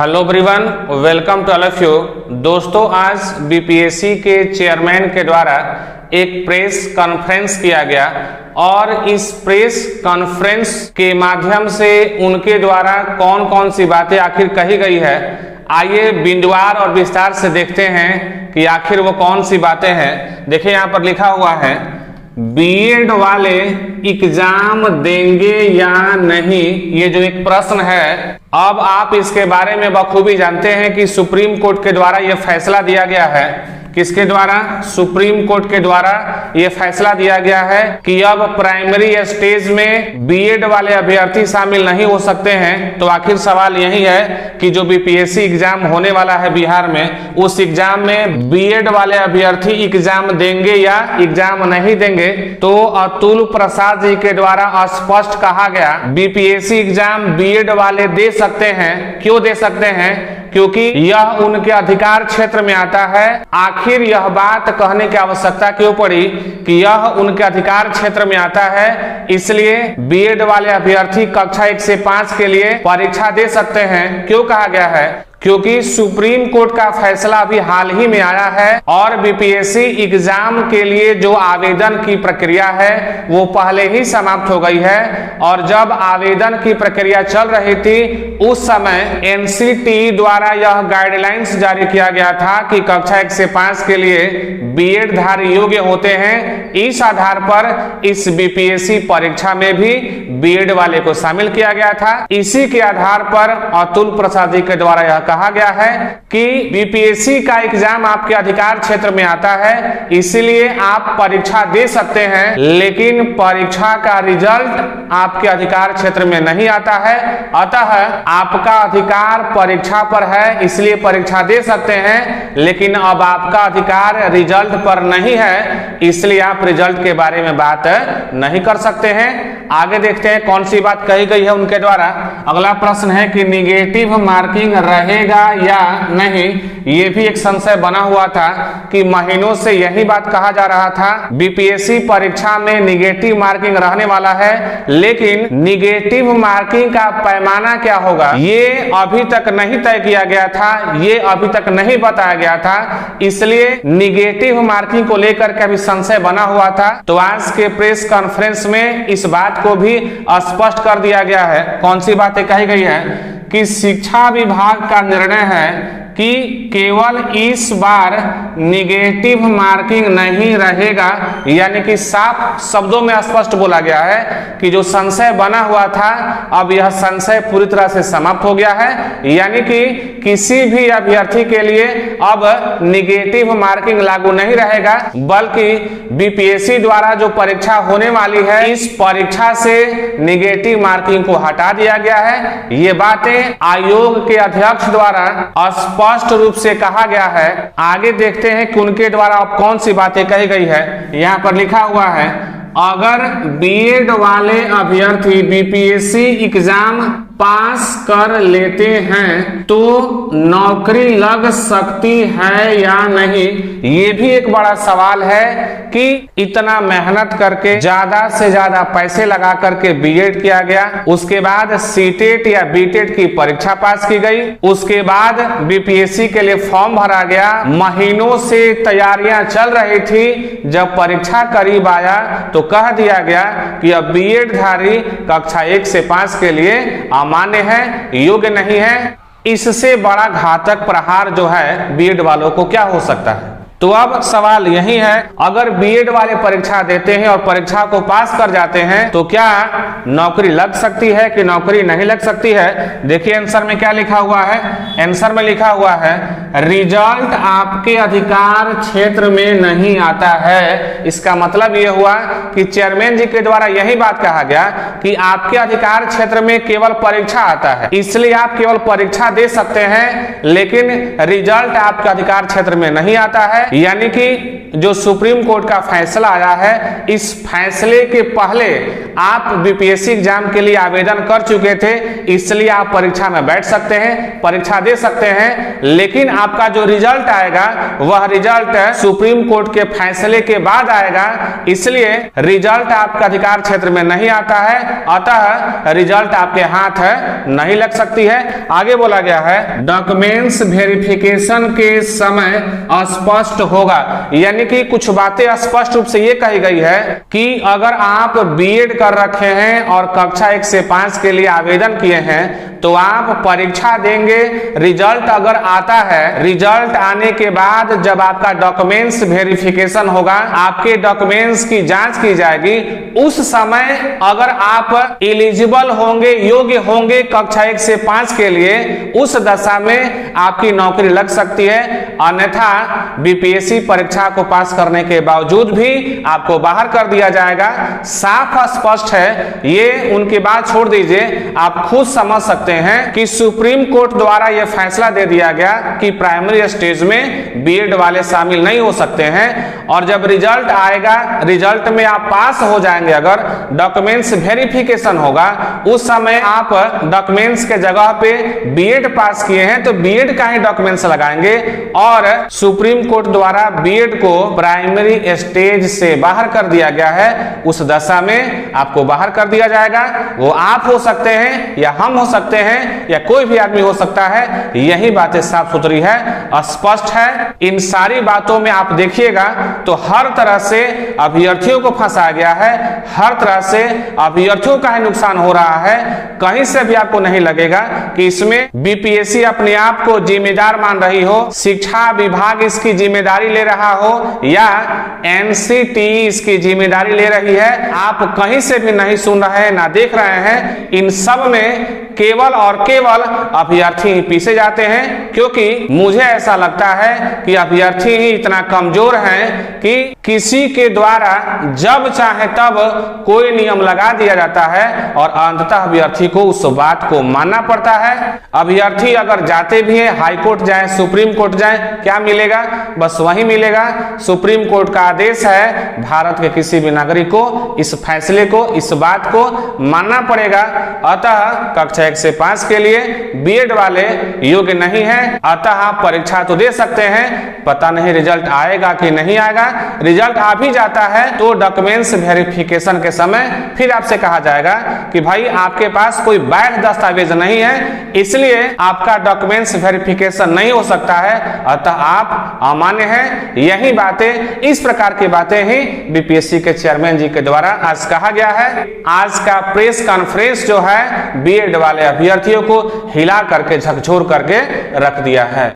Hello everyone, welcome to all of you. दोस्तों, आज BPSC के चेयरमैन के द्वारा एक प्रेस कॉन्फ्रेंस किया गया और इस प्रेस कॉन्फ्रेंस के माध्यम से उनके द्वारा कौन कौन सी बातें आखिर कही गई है, आइए बिंदुवार और विस्तार से देखते हैं कि आखिर वो कौन सी बातें हैं। देखिए यहाँ पर लिखा हुआ है, बीएड वाले एग्जाम देंगे या नहीं, ये जो एक प्रश्न है। अब आप इसके बारे में बखूबी जानते हैं कि सुप्रीम कोर्ट के द्वारा यह फैसला दिया गया है। किसके द्वारा? सुप्रीम कोर्ट के द्वारा यह फैसला दिया गया है कि अब प्राइमरी स्टेज में बीएड वाले अभ्यर्थी शामिल नहीं हो सकते हैं। तो आखिर सवाल यही है कि जो बीपीएससी एग्जाम होने वाला है बिहार में, उस एग्जाम में बीएड वाले अभ्यर्थी एग्जाम देंगे या एग्जाम नहीं देंगे। तो अतुल प्रसाद जी के द्वारा स्पष्ट कहा गया, बीपीएससी एग्जाम बीएड वाले दे सकते हैं। क्यों दे सकते हैं? क्योंकि यह उनके अधिकार क्षेत्र में आता है। आखिर यह बात कहने की आवश्यकता क्यों पड़ी कि यह उनके अधिकार क्षेत्र में आता है, इसलिए बीएड वाले अभ्यर्थी कक्षा 1 से 5 के लिए परीक्षा दे सकते हैं। क्यों कहा गया है? क्योंकि सुप्रीम कोर्ट का फैसला अभी हाल ही में आया है और बीपीएससी एग्जाम के लिए जो आवेदन की प्रक्रिया है वो पहले ही समाप्त हो गई है। और जब आवेदन की प्रक्रिया चल रही थी उस समय एनसीटी द्वारा यह गाइडलाइंस जारी किया गया था कि कक्षा 1 से 5 के लिए बीएड धारी योग्य होते हैं। इस आधार पर इस बीपीएससी परीक्षा में भी बीएड वाले को शामिल किया गया था। इसी के आधार पर अतुल प्रसाद जी के द्वारा यह कहा गया है कि बीपीएससी का एग्जाम आपके अधिकार क्षेत्र में आता है, इसीलिए आप परीक्षा दे सकते हैं, लेकिन परीक्षा का रिजल्ट आपके अधिकार क्षेत्र में नहीं आता है। अतः आपका अधिकार परीक्षा पर है, इसलिए परीक्षा दे सकते हैं, लेकिन अब आपका अधिकार रिजल्ट पर नहीं है, इसलिए आप रिजल्ट के बारे में बात नहीं कर सकते हैं। आगे देखते हैं कौन सी बात कही गई है उनके द्वारा। अगला प्रश्न है कि निगेटिव मार्किंग रहेगा या नहीं। ये भी एक संशय बना हुआ था कि महीनों से यही बात कहा जा रहा था, बीपीएससी परीक्षा में निगेटिव मार्किंग रहने वाला है, लेकिन निगेटिव मार्किंग का पैमाना क्या होगा ये अभी तक नहीं तय किया गया था, ये अभी तक नहीं बताया गया था, इसलिए निगेटिव मार्किंग को लेकर के अभी संशय बना हुआ था। तो आज के प्रेस कॉन्फ्रेंस में इस बात को भी स्पष्ट कर दिया गया है। कौन सी बातें कही गई है कि शिक्षा विभाग का निर्णय है कि केवल इस बार निगेटिव मार्किंग नहीं रहेगा, यानी कि साफ शब्दों में स्पष्ट बोला गया है कि जो संशय बना हुआ था अब यह संशय पूरी तरह से समाप्त हो गया है। यानी कि किसी भी अभ्यर्थी के लिए अब निगेटिव मार्किंग लागू नहीं रहेगा, बल्कि बीपीएससी द्वारा जो परीक्षा होने वाली है इस परीक्षा से निगेटिव मार्किंग को हटा दिया गया है। ये बातें आयोग के अध्यक्ष द्वारा स्पष्ट रूप से कहा गया है। आगे देखते हैं कि उनके द्वारा अब कौन सी बातें कही गई है। यहाँ पर लिखा हुआ है, अगर बीएड वाले अभ्यर्थी बीपीएससी एग्जाम पास कर लेते हैं तो नौकरी लग सकती है या नहीं। ये भी एक बड़ा सवाल है कि इतना मेहनत करके ज्यादा से ज्यादा पैसे लगा करके बीएड किया गया, उसके बाद सीटेट या बीटेट की परीक्षा पास की गई, उसके बाद बीपीएससी के लिए फॉर्म भरा गया, महीनों से तैयारियां चल रही थी, जब परीक्षा करीब आया तो कह दिया गया कि अब बीएड धारी कक्षा 1 से 5 के लिए अमान्य है, योग्य नहीं है। इससे बड़ा घातक प्रहार जो है बीएड वालों को क्या हो सकता है? तो अब सवाल यही है, अगर बीएड वाले परीक्षा देते हैं और परीक्षा को पास कर जाते हैं तो क्या नौकरी लग सकती है कि नौकरी नहीं लग सकती है? देखिए आंसर में क्या लिखा हुआ है। आंसर में लिखा हुआ है, रिजल्ट आपके अधिकार क्षेत्र में नहीं आता है। इसका मतलब यह हुआ कि चेयरमैन जी के द्वारा यही बात कहा गया कि आपके अधिकार क्षेत्र में केवल परीक्षा आता है, इसलिए आप केवल परीक्षा दे सकते हैं, लेकिन रिजल्ट आपके अधिकार क्षेत्र में नहीं आता है। यानी कि जो सुप्रीम कोर्ट का फैसला आया है, इस फैसले के पहले आप बीपीएससी एग्जाम के लिए आवेदन कर चुके थे, इसलिए आप परीक्षा में बैठ सकते हैं, परीक्षा दे सकते हैं, लेकिन आपका जो रिजल्ट आएगा वह रिजल्ट सुप्रीम कोर्ट के फैसले के बाद आएगा, इसलिए रिजल्ट आपका अधिकार क्षेत्र में नहीं आता है, अतः रिजल्ट आपके हाथ नहीं लग सकती है। आगे बोला गया है डॉक्यूमेंट्स वेरिफिकेशन के समय स्पष्ट होगा, यानी कि कुछ बातें स्पष्ट रूप से ये कही गई है कि अगर आप बीएड कर रखे हैं और कक्षा 1 से 5 के लिए आवेदन किए हैं तो आप परीक्षा देंगे, रिजल्ट अगर आता है, रिजल्ट आने के बाद जब आपका डॉक्यूमेंट्स वेरिफिकेशन होगा, आपके डॉक्यूमेंट्स की जांच की जाएगी, उस समय अगर आप एलिजिबल होंगे, योग्य होंगे कक्षा 1 से 5 के लिए, उस दशा में आपकी नौकरी लग सकती है, अन्यथा बीपीएससी परीक्षा को पास करने के बावजूद भी आपको बाहर कर दिया जाएगा। साफ स्पष्ट है, ये उनकी बात छोड़ दीजिए, आप खुद समझ सकते हैं कि सुप्रीम कोर्ट द्वारा यह फैसला दे दिया गया कि प्राइमरी स्टेज में बीएड वाले शामिल नहीं हो सकते हैं, और जब रिजल्ट आएगा, रिजल्ट में आप पास हो जाएंगे, अगर डॉक्यूमेंट्स वेरिफिकेशन होगा, उस समय आप डॉक्यूमेंट्स के जगह पे बीएड पास किए हैं तो बीएड का ही डॉक्यूमेंट्स लगाएंगे, और सुप्रीम कोर्ट द्वारा बीएड को प्राइमरी स्टेज से बाहर कर दिया गया है, उस दशा में आपको बाहर कर दिया जाएगा। वो आप हो सकते हैं या हम हो सकते हैं या कोई भी आदमी हो सकता है, यही बातें साफ सुथरी है, स्पष्ट है। इन सारी बातों में आप देखिएगा तो हर तरह से अभ्यर्थियों को फंसाया गया है, हर तरह से अभ्यर्थियों का ही नुकसान हो रहा है। कहीं से भी आपको नहीं लगेगा कि इसमें बीपीएससी अपने आप को जिम्मेदार मान रही हो, शिक्षा विभाग इसकी जिम्मेदारी ले रहा हो या एनसीटीई इसकी जिम्मेदारी ले रही है, आप कहीं से भी नहीं सुन रहे हैं, ना देख रहे हैं। इन सब में केवल और केवल अभ्यर्थी ही पीछे जाते हैं, क्योंकि मुझे ऐसा लगता है कि अभ्यर्थी ही इतना कमजोर हैं कि किसी के द्वारा जब चाहे तब कोई नियम लगा दिया जाता है और अंततः अभ्यर्थी को उस बात को मानना पड़ता है। अभ्यर्थी अगर जाते भी हैं, हाई कोर्ट जाए, सुप्रीम कोर्ट जाए, क्या मिलेगा? बस वही मिलेगा। सुप्रीम कोर्ट का आदेश है, भारत के किसी भी नागरिक को इस फैसले को, इस बात को मानना पड़ेगा। अतः कक्षा 1 से 5 के लिए बीएड वाले योग्य नहीं है, अतः आप परीक्षा तो दे सकते हैं, पता नहीं रिजल्ट आएगा कि नहीं आएगा। रिजल्ट आ भी जाता है तो डॉक्यूमेंट्स वेरिफिकेशन के समय फिर आपसे कहा जाएगा कि भाई आपके पास कोई वैध दस्तावेज नहीं है, इसलिए आपका डॉक्यूमेंट्स वेरिफिकेशन नहीं हो सकता है, अतः आप अमान्य हैं। यही बातें, इस प्रकार की बातें ही बीपीएससी के चेयरमैन जी के द्वारा आज कहा गया है। आज का प्रेस कॉन्फ्रेंस जो है बीएड वाले अभ्यर्थियों को हिला करके, झकझोर करके रख दिया है।